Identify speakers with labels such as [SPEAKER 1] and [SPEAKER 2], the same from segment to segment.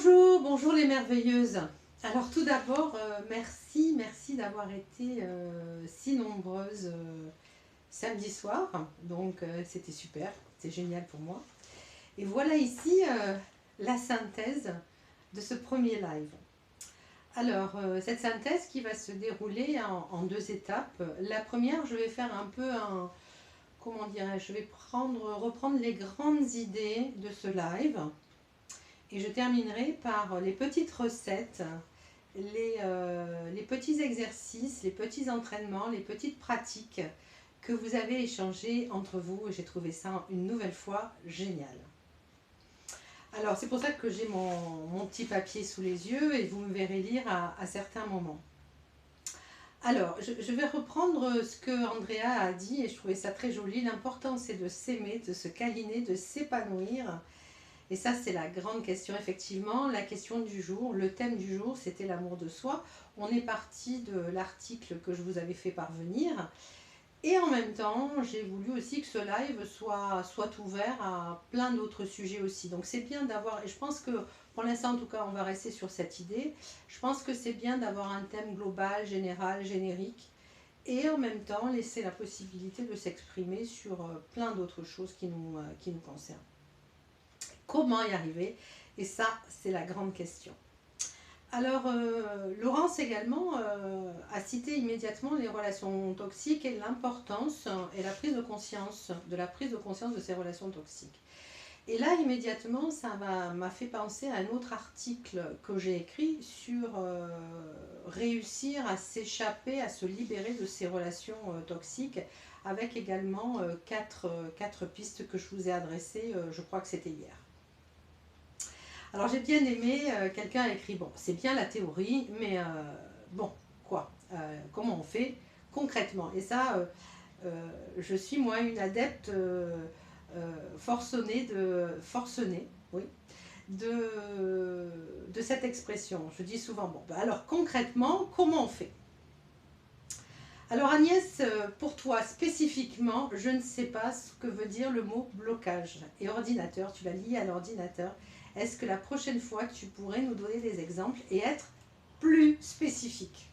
[SPEAKER 1] Bonjour, bonjour les merveilleuses. Alors tout d'abord, merci d'avoir été si nombreuses samedi soir. Donc c'était super, c'est génial pour moi. Et voilà ici la synthèse de ce premier live. Alors cette synthèse qui va se dérouler en deux étapes. La première, je vais faire un peu un, comment dirais-je, je vais reprendre les grandes idées de ce live. Et je terminerai par les petites recettes, les petits exercices, les petits entraînements, les petites pratiques que vous avez échangées entre vous. Et j'ai trouvé ça une nouvelle fois génial. Alors c'est pour ça que j'ai mon petit papier sous les yeux et vous me verrez lire à certains moments. Alors, je vais reprendre ce que Andrea a dit et je trouvais ça très joli. L'important c'est de s'aimer, de se câliner, de s'épanouir. Et ça, c'est la grande question, effectivement. La question du jour, le thème du jour, c'était l'amour de soi. On est parti de l'article que je vous avais fait parvenir. Et en même temps, j'ai voulu aussi que ce live soit ouvert à plein d'autres sujets aussi. Donc c'est bien d'avoir, et je pense que pour l'instant en tout cas, on va rester sur cette idée. Je pense que c'est bien d'avoir un thème global, général, générique. Et en même temps, laisser la possibilité de s'exprimer sur plein d'autres choses qui nous concernent. Comment y arriver? Et ça, c'est la grande question. Alors, Laurence également a cité immédiatement les relations toxiques et l'importance et la prise de conscience de ces relations toxiques. Et là, immédiatement, ça m'a fait penser à un autre article que j'ai écrit sur réussir à s'échapper, à se libérer de ces relations toxiques, avec également quatre pistes que je vous ai adressées, je crois que c'était hier. Alors j'ai bien aimé, quelqu'un a écrit, bon, c'est bien la théorie, mais bon, quoi comment on fait concrètement? Et ça, je suis moi une adepte forcenée, oui, de cette expression. Je dis souvent, bon, ben alors concrètement, comment on fait? Alors Agnès, pour toi spécifiquement, je ne sais pas ce que veut dire le mot blocage. Et ordinateur, tu l'as lié à l'ordinateur. Est-ce que la prochaine fois, tu pourrais nous donner des exemples et être plus spécifique?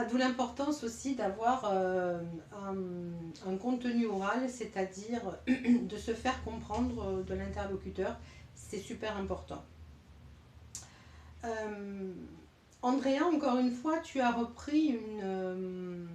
[SPEAKER 1] D'où l'importance aussi d'avoir un contenu oral, c'est-à-dire de se faire comprendre de l'interlocuteur. C'est super important. Andrea, encore une fois, tu as repris une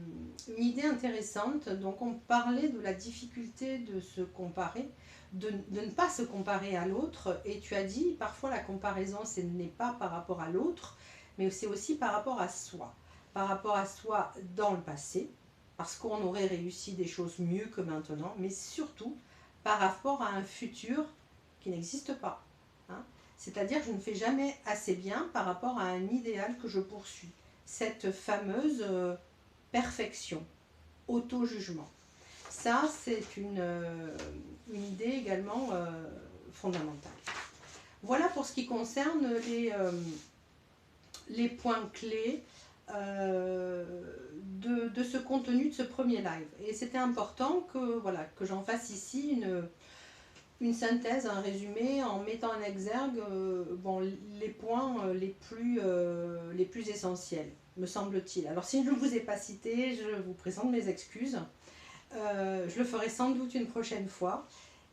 [SPEAKER 1] idée intéressante. Donc, on parlait de la difficulté de se comparer, de ne pas se comparer à l'autre. Et tu as dit, parfois, la comparaison, ce n'est pas par rapport à l'autre, mais c'est aussi par rapport à soi. Par rapport à soi dans le passé, parce qu'on aurait réussi des choses mieux que maintenant, mais surtout par rapport à un futur qui n'existe pas. Hein. C'est-à-dire que je ne fais jamais assez bien par rapport à un idéal que je poursuis. Cette fameuse perfection, auto-jugement. Ça, c'est une idée également fondamentale. Voilà pour ce qui concerne les points clés de ce contenu, de ce premier live. Et c'était important que, voilà, que j'en fasse ici une synthèse, un résumé, en mettant en exergue bon, les points les plus essentiels, me semble-t-il. Alors si je ne vous ai pas cité, je vous présente mes excuses. Je le ferai sans doute une prochaine fois.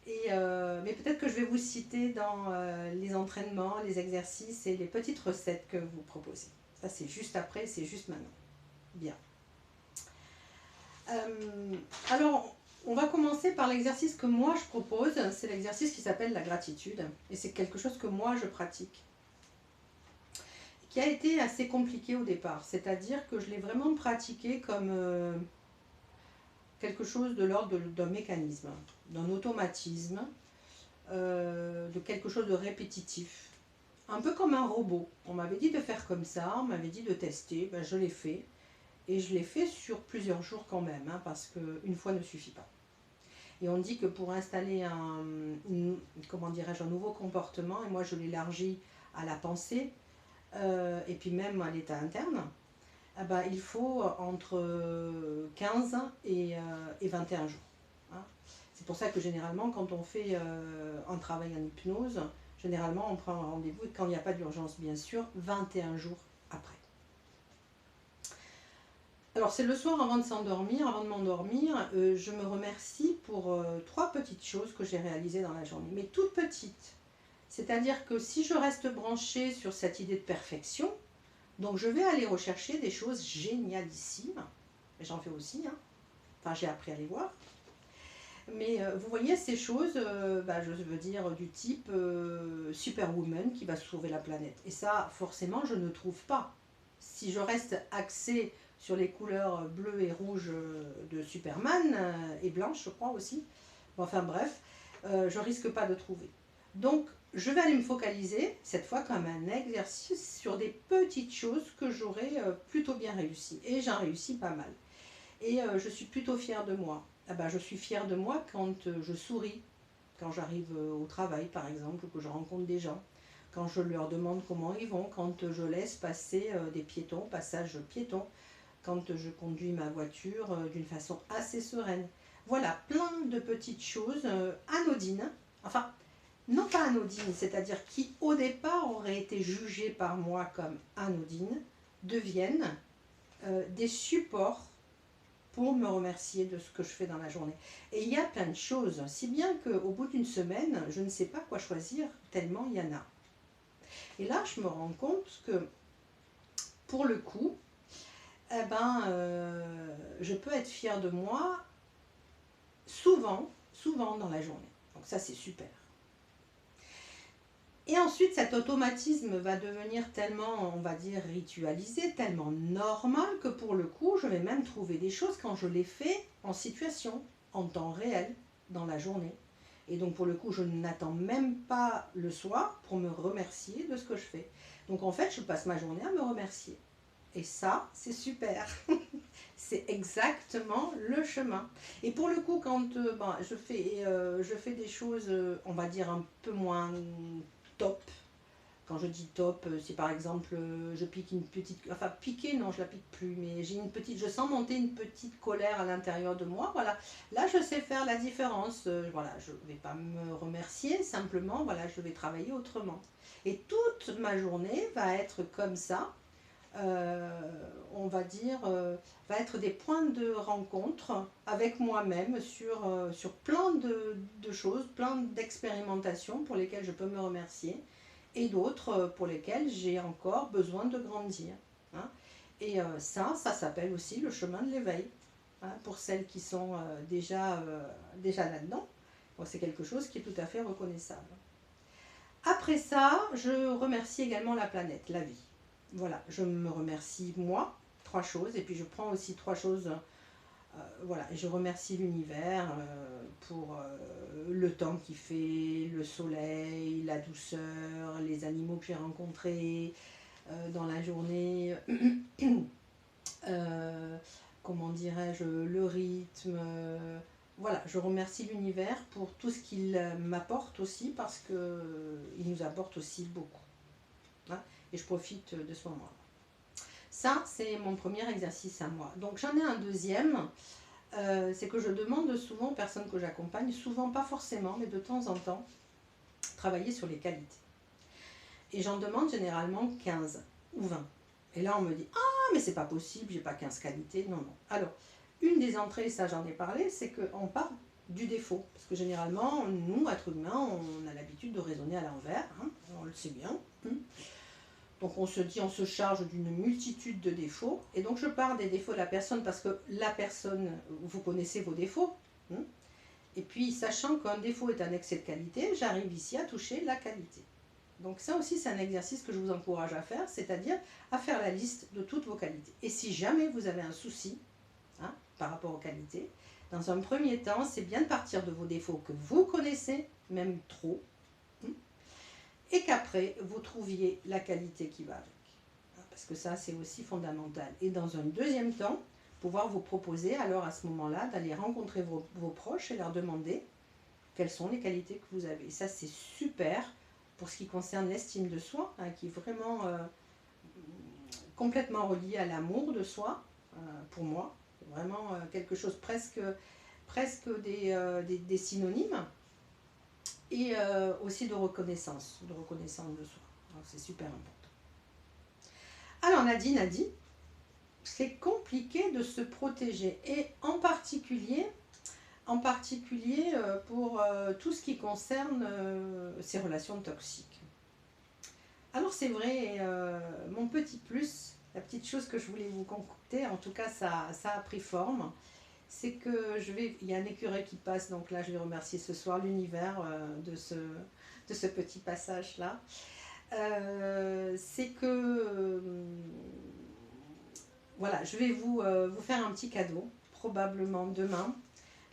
[SPEAKER 1] Mais peut-être que je vais vous citer dans les entraînements, les exercices et les petites recettes que vous proposez. Ça c'est juste après, c'est juste maintenant. Bien. Alors, on va commencer par l'exercice que moi je propose. C'est l'exercice qui s'appelle la gratitude. Et c'est quelque chose que moi je pratique. Qui a été assez compliqué au départ. C'est-à-dire que je l'ai vraiment pratiqué comme quelque chose de l'ordre d'un mécanisme, d'un automatisme, de quelque chose de répétitif. Un peu comme un robot. On m'avait dit de faire comme ça, on m'avait dit de tester, ben je l'ai fait. Et je l'ai fait sur plusieurs jours quand même, hein, parce qu'une fois ne suffit pas. Et on dit que pour installer comment dirais-je, un nouveau comportement, et moi je l'élargis à la pensée, et puis même à l'état interne, eh ben, il faut entre 15 et 21 jours. Hein. C'est pour ça que généralement, quand on fait un travail en hypnose, Généralement, on prend un rendez-vous, quand il n'y a pas d'urgence, bien sûr, 21 jours après. Alors, c'est le soir avant de s'endormir, avant de m'endormir, je me remercie pour 3 petites choses que j'ai réalisées dans la journée, mais toutes petites. C'est-à-dire que si je reste branchée sur cette idée de perfection, donc je vais aller rechercher des choses génialissimes, et j'en fais aussi, hein. Enfin j'ai appris à les voir, mais vous voyez ces choses, je veux dire du type Superwoman qui va sauver la planète, et ça forcément je ne trouve pas. Si je reste axée sur les couleurs bleues et rouges de Superman, et blanche je crois aussi, enfin bref, je risque pas de trouver. Donc je vais aller me focaliser, cette fois comme un exercice, sur des petites choses que j'aurais plutôt bien réussi. Et j'en réussis pas mal. Et je suis plutôt fière de moi. Ah ben, je suis fière de moi quand je souris, quand j'arrive au travail par exemple, ou que je rencontre des gens, quand je leur demande comment ils vont, quand je laisse passer des piétons, passage piéton, quand je conduis ma voiture d'une façon assez sereine. Voilà, plein de petites choses anodines, enfin, non pas anodines, c'est-à-dire qui au départ auraient été jugées par moi comme anodines, deviennent des supports pour me remercier de ce que je fais dans la journée. Et il y a plein de choses, si bien qu'au bout d'une semaine, je ne sais pas quoi choisir, tellement il y en a. Et là, je me rends compte que, pour le coup, je peux être fière de moi souvent dans la journée. Donc ça, c'est super. Et ensuite, cet automatisme va devenir tellement, on va dire, ritualisé, tellement normal que pour le coup, je vais même trouver des choses quand je les fais en situation, en temps réel, dans la journée. Et donc pour le coup, je n'attends même pas le soir pour me remercier de ce que je fais. Donc en fait, je passe ma journée à me remercier. Et ça, c'est super. C'est exactement le chemin. Et pour le coup, quand je fais des choses, on va dire, un peu moins top. Quand je dis top, c'est par exemple, je pique une petite... Enfin, piquer, non, je la pique plus, mais j'ai une petite... Je sens monter une petite colère à l'intérieur de moi, voilà. Là, je sais faire la différence. Voilà, je ne vais pas me remercier, simplement, voilà, je vais travailler autrement. Et toute ma journée va être comme ça, on va dire, va être des points de rencontre avec moi-même sur plein de choses, plein d'expérimentations pour lesquelles je peux me remercier et d'autres pour lesquelles j'ai encore besoin de grandir. Hein. Et ça s'appelle aussi le chemin de l'éveil. Hein, pour celles qui sont déjà là-dedans, bon, c'est quelque chose qui est tout à fait reconnaissable. Après ça, je remercie également la planète, la vie. Voilà, je me remercie moi, 3 choses, et puis je prends aussi 3 choses, voilà, et je remercie l'univers pour le temps qu'il fait, le soleil, la douceur, les animaux que j'ai rencontrés dans la journée, comment dirais-je, le rythme, voilà, je remercie l'univers pour tout ce qu'il m'apporte aussi, parce qu'il nous apporte aussi beaucoup. Hein, et je profite de ce moment-là. Ça, c'est mon premier exercice à moi. Donc j'en ai un deuxième, c'est que je demande souvent aux personnes que j'accompagne, souvent pas forcément, mais de temps en temps, travailler sur les qualités. Et j'en demande généralement 15 ou 20. Et là, on me dit « Ah, mais c'est pas possible, j'ai pas 15 qualités. » Non, non. Alors, une des entrées, ça j'en ai parlé, c'est qu'on part du défaut. Parce que généralement, nous, êtres humains, on a l'habitude de raisonner à l'envers. Hein, on le sait bien. Donc on se dit, on se charge d'une multitude de défauts. Et donc je pars des défauts de la personne parce que la personne, vous connaissez vos défauts. Hein, et puis sachant qu'un défaut est un excès de qualité, j'arrive ici à toucher la qualité. Donc ça aussi c'est un exercice que je vous encourage à faire, c'est-à-dire à faire la liste de toutes vos qualités. Et si jamais vous avez un souci par rapport aux qualités, dans un premier temps, c'est bien de partir de vos défauts que vous connaissez, même trop, et qu'après, vous trouviez la qualité qui va avec. Parce que ça, c'est aussi fondamental. Et dans un deuxième temps, pouvoir vous proposer, alors à ce moment-là, d'aller rencontrer vos proches et leur demander quelles sont les qualités que vous avez. Et ça, c'est super pour ce qui concerne l'estime de soi, qui est vraiment complètement relié à l'amour de soi, pour moi. C'est vraiment quelque chose presque des synonymes. et aussi de reconnaissance de soi. Donc c'est super important. Alors Nadine a dit, c'est compliqué de se protéger, et en particulier pour tout ce qui concerne ces relations toxiques. Alors c'est vrai, mon petit plus, la petite chose que je voulais vous concocter, en tout cas ça a pris forme, c'est que il y a un écureuil qui passe, donc là je vais remercier ce soir l'univers de ce petit passage là. C'est que voilà, je vais vous faire un petit cadeau, probablement demain.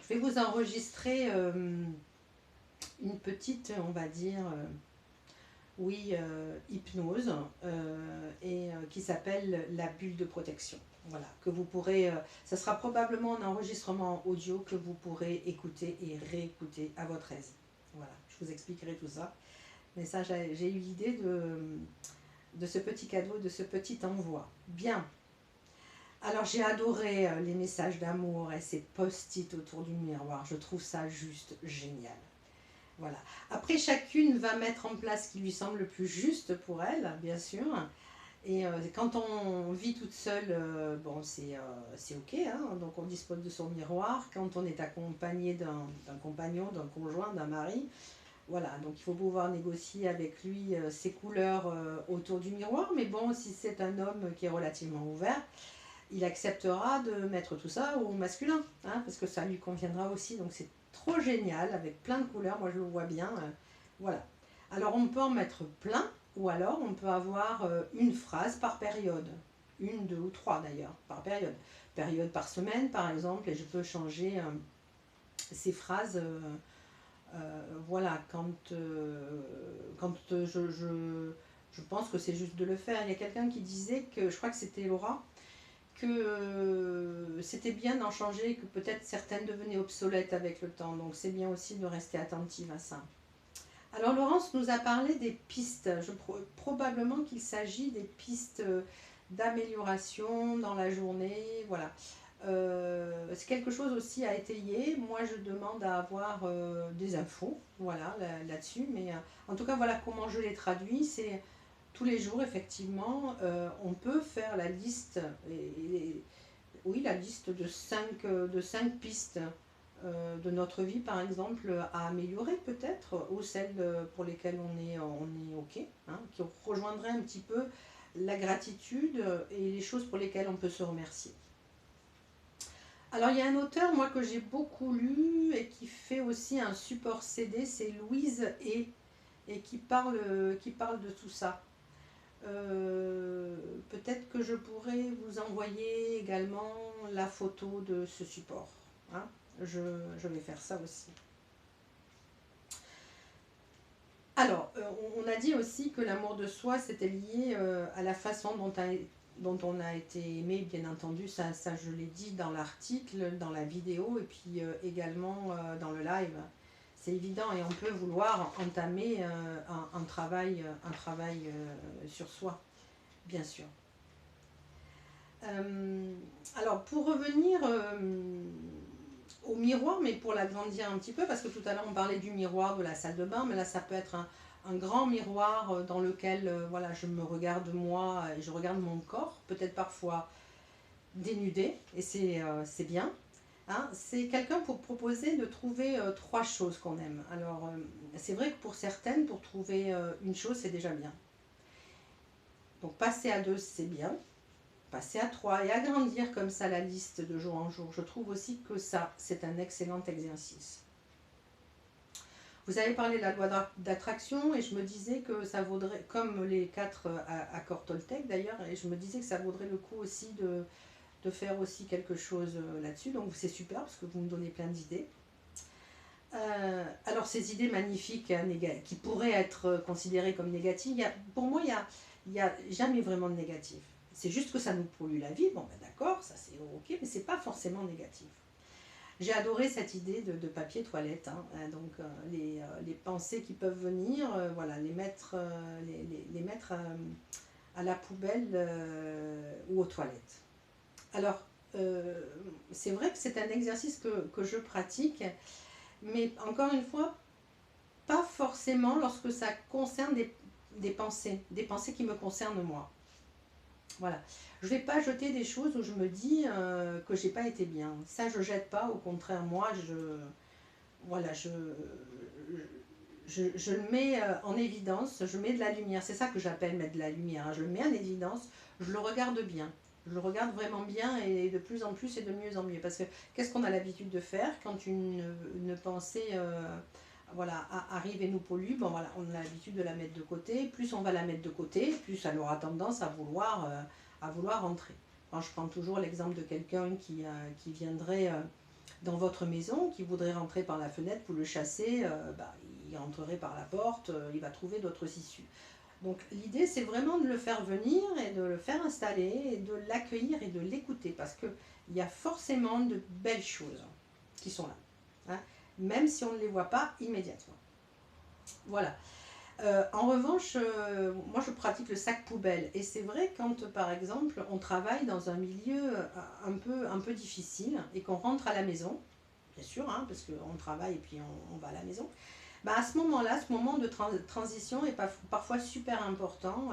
[SPEAKER 1] Je vais vous enregistrer une petite, on va dire, hypnose, qui s'appelle la bulle de protection. Voilà, que vous pourrez, ça sera probablement un enregistrement audio que vous pourrez écouter et réécouter à votre aise. Voilà, je vous expliquerai tout ça. Mais ça, j'ai eu l'idée de ce petit cadeau, de ce petit envoi. Bien. Alors j'ai adoré les messages d'amour et ces post-it autour du miroir. Je trouve ça juste génial. Voilà. Après, chacune va mettre en place ce qui lui semble le plus juste pour elle, bien sûr. Et quand on vit toute seule, bon, c'est ok, hein, donc on dispose de son miroir. Quand on est accompagné d'un compagnon, d'un conjoint, d'un mari, voilà, donc il faut pouvoir négocier avec lui ses couleurs autour du miroir. Mais bon, si c'est un homme qui est relativement ouvert, il acceptera de mettre tout ça au masculin, hein, parce que ça lui conviendra aussi. Donc c'est trop génial, avec plein de couleurs, moi je le vois bien. Voilà. Alors on peut en mettre plein, ou alors on peut avoir une phrase par période. Une, deux ou trois d'ailleurs, par période. Période par semaine par exemple, et je peux changer ces phrases. Voilà, quand je pense que c'est juste de le faire. Il y a quelqu'un qui disait que, je crois que c'était Laura, que c'était bien d'en changer, que peut-être certaines devenaient obsolètes avec le temps. Donc c'est bien aussi de rester attentive à ça. Alors Laurence nous a parlé des pistes. Probablement qu'il s'agit des pistes d'amélioration dans la journée. Voilà. C'est quelque chose aussi à étayer. Moi, je demande à avoir des infos, voilà, là-dessus. Mais en tout cas, voilà comment je les traduis. C'est tous les jours, effectivement, on peut faire la liste, oui, la liste de cinq pistes de notre vie, par exemple, à améliorer peut-être, ou celles pour lesquelles on est OK, hein, qui rejoindraient un petit peu la gratitude et les choses pour lesquelles on peut se remercier. Alors, il y a un auteur, moi, que j'ai beaucoup lu et qui fait aussi un support CD, c'est Louise et qui parle de tout ça. Peut-être que je pourrais vous envoyer également la photo de ce support. Hein. Je vais faire ça aussi. Alors, on a dit aussi que l'amour de soi, c'était lié à la façon dont on a été aimé, bien entendu. Ça je l'ai dit dans l'article, dans la vidéo, et puis également dans le live. C'est évident, et on peut vouloir entamer un travail sur soi, bien sûr. Alors, pour revenir au miroir, mais pour l'agrandir un petit peu, parce que tout à l'heure on parlait du miroir de la salle de bain, mais là ça peut être un grand miroir dans lequel voilà, je me regarde moi et je regarde mon corps, peut-être parfois dénudé, et c'est bien. Hein, c'est quelqu'un pour proposer de trouver trois choses qu'on aime. Alors, c'est vrai que pour certaines, pour trouver une chose, c'est déjà bien. Donc, passer à deux, c'est bien. Passer à trois et agrandir comme ça la liste de jour en jour. Je trouve aussi que ça, c'est un excellent exercice. Vous avez parlé de la loi d'attraction et je me disais que ça vaudrait, comme les 4 accords Toltec d'ailleurs, et je me disais que ça vaudrait le coup aussi de faire aussi quelque chose là-dessus. Donc c'est super parce que vous me donnez plein d'idées. Alors ces idées magnifiques qui pourraient être considérées comme négatives, pour moi il n'y a jamais vraiment de négatif. C'est juste que ça nous pollue la vie, bon ben d'accord, ça c'est ok, mais c'est pas forcément négatif. J'ai adoré cette idée de papier toilette, hein, donc les pensées qui peuvent venir, voilà, les mettre à la poubelle ou aux toilettes. Alors, c'est vrai que c'est un exercice que je pratique, mais encore une fois, pas forcément lorsque ça concerne des pensées qui me concernent moi. Voilà. Je ne vais pas jeter des choses où je me dis que j'ai pas été bien. Ça, je jette pas. Au contraire, moi, voilà, je le mets en évidence. Je mets de la lumière. C'est ça que j'appelle mettre de la lumière, hein. Je le mets en évidence. Je le regarde bien. Je le regarde vraiment bien et de plus en plus et de mieux en mieux. Parce que qu'est-ce qu'on a l'habitude de faire quand une pensée voilà, arrive et nous pollue? Bon, voilà, on a l'habitude de la mettre de côté. Plus on va la mettre de côté, plus elle aura tendance à vouloir entrer. Alors, je prends toujours l'exemple de quelqu'un qui viendrait dans votre maison, qui voudrait rentrer par la fenêtre, vous le chassez, il rentrerait par la porte, il va trouver d'autres issues. Donc l'idée, c'est vraiment de le faire venir et de le faire installer et de l'accueillir et de l'écouter parce qu'il y a forcément de belles choses qui sont là, hein, même si on ne les voit pas immédiatement. Voilà. En revanche, moi je pratique le sac poubelle et c'est vrai quand par exemple on travaille dans un milieu un peu difficile et qu'on rentre à la maison, bien sûr, hein, parce qu'on travaille et puis on va à la maison, bah à ce moment-là, ce moment de transition est parfois super important.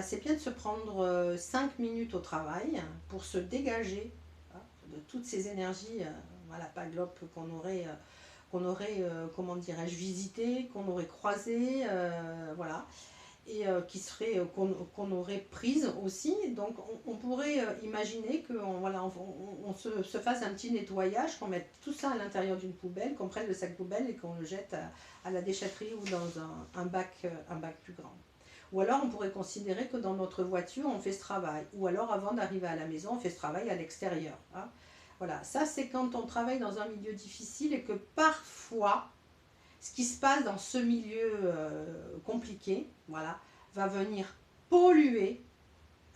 [SPEAKER 1] C'est bien de se prendre 5 minutes au travail pour se dégager hein, de toutes ces énergies, voilà, pas globe qu'on aurait comment dirais-je, visité, qu'on aurait croisé, voilà, et qu'on aurait prise aussi. Donc on pourrait imaginer qu'on voilà, on se fasse un petit nettoyage, qu'on mette tout ça à l'intérieur d'une poubelle, qu'on prenne le sac poubelle et qu'on le jette à la déchetterie ou dans un bac plus grand. Ou alors on pourrait considérer que dans notre voiture on fait ce travail. Ou alors avant d'arriver à la maison on fait ce travail à l'extérieur. Hein. Voilà, ça c'est quand on travaille dans un milieu difficile et que parfois ce qui se passe dans ce milieu compliqué, voilà, va venir polluer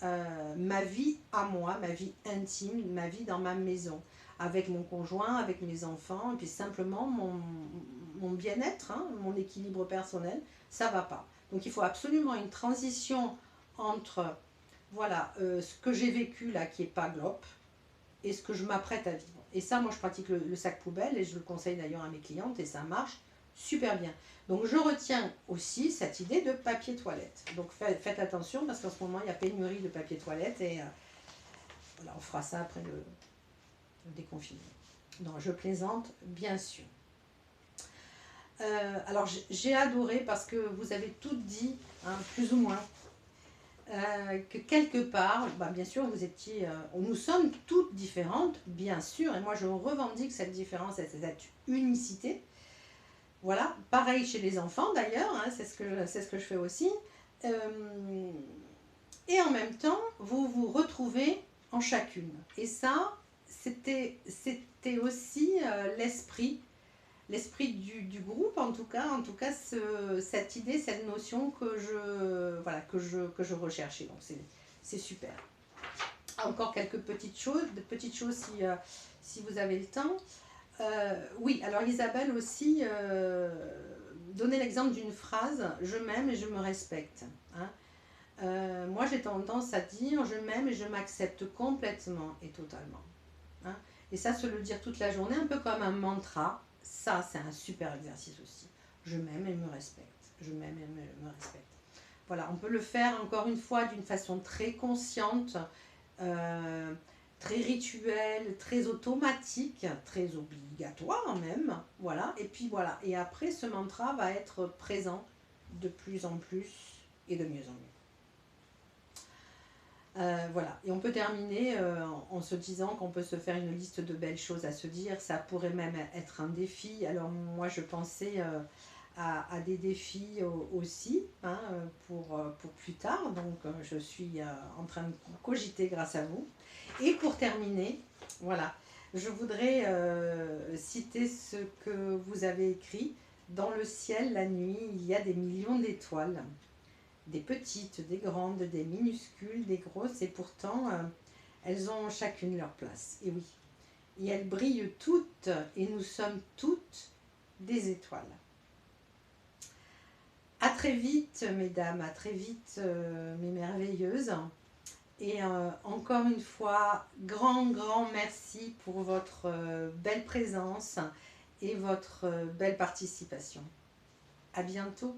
[SPEAKER 1] ma vie à moi, ma vie intime, ma vie dans ma maison, avec mon conjoint, avec mes enfants, et puis simplement mon bien-être, hein, mon équilibre personnel, ça va pas. Donc il faut absolument une transition entre voilà, ce que j'ai vécu là qui est pas glop et ce que je m'apprête à vivre. Et ça, moi je pratique le sac poubelle et je le conseille d'ailleurs à mes clientes et ça marche super bien. Donc je retiens aussi cette idée de papier toilette. Donc faites attention parce qu'en ce moment il y a pénurie de papier toilette et voilà, on fera ça après le déconfinement. Non, je plaisante, bien sûr. Alors j'ai adoré parce que vous avez toutes dit, hein, plus ou moins, que quelque part, bien sûr, vous étiez, nous sommes toutes différentes, bien sûr, et moi je revendique cette différence et cette unicité. Voilà, pareil chez les enfants d'ailleurs, hein, c'est ce que je fais aussi. Et en même temps, vous vous retrouvez en chacune. Et ça, c'était aussi l'esprit du groupe, en tout cas cette idée, cette notion que je recherchais. Donc c'est super. Encore quelques petites choses si vous avez le temps. Oui, alors Isabelle aussi donnait l'exemple d'une phrase, je m'aime et je me respecte. Hein. Moi j'ai tendance à dire je m'aime et je m'accepte complètement et totalement. Hein. Et ça, se le dire toute la journée, un peu comme un mantra, ça c'est un super exercice aussi. Je m'aime et me respecte. Je m'aime et me respecte. Voilà, on peut le faire encore une fois d'une façon très consciente. Très rituel, très automatique, très obligatoire même, voilà, et puis voilà, et après ce mantra va être présent de plus en plus et de mieux en mieux. Voilà, et on peut terminer en se disant qu'on peut se faire une liste de belles choses à se dire, ça pourrait même être un défi. Alors moi je pensais à des défis aussi hein, pour plus tard, donc je suis en train de cogiter grâce à vous. Et pour terminer, voilà, je voudrais citer ce que vous avez écrit. Dans le ciel, la nuit, il y a des millions d'étoiles. Des petites, des grandes, des minuscules, des grosses, et pourtant, elles ont chacune leur place. Et oui, et elles brillent toutes, et nous sommes toutes des étoiles. À très vite, mesdames, à très vite, mes merveilleuses. Et encore une fois, grand merci pour votre belle présence et votre belle participation. À bientôt.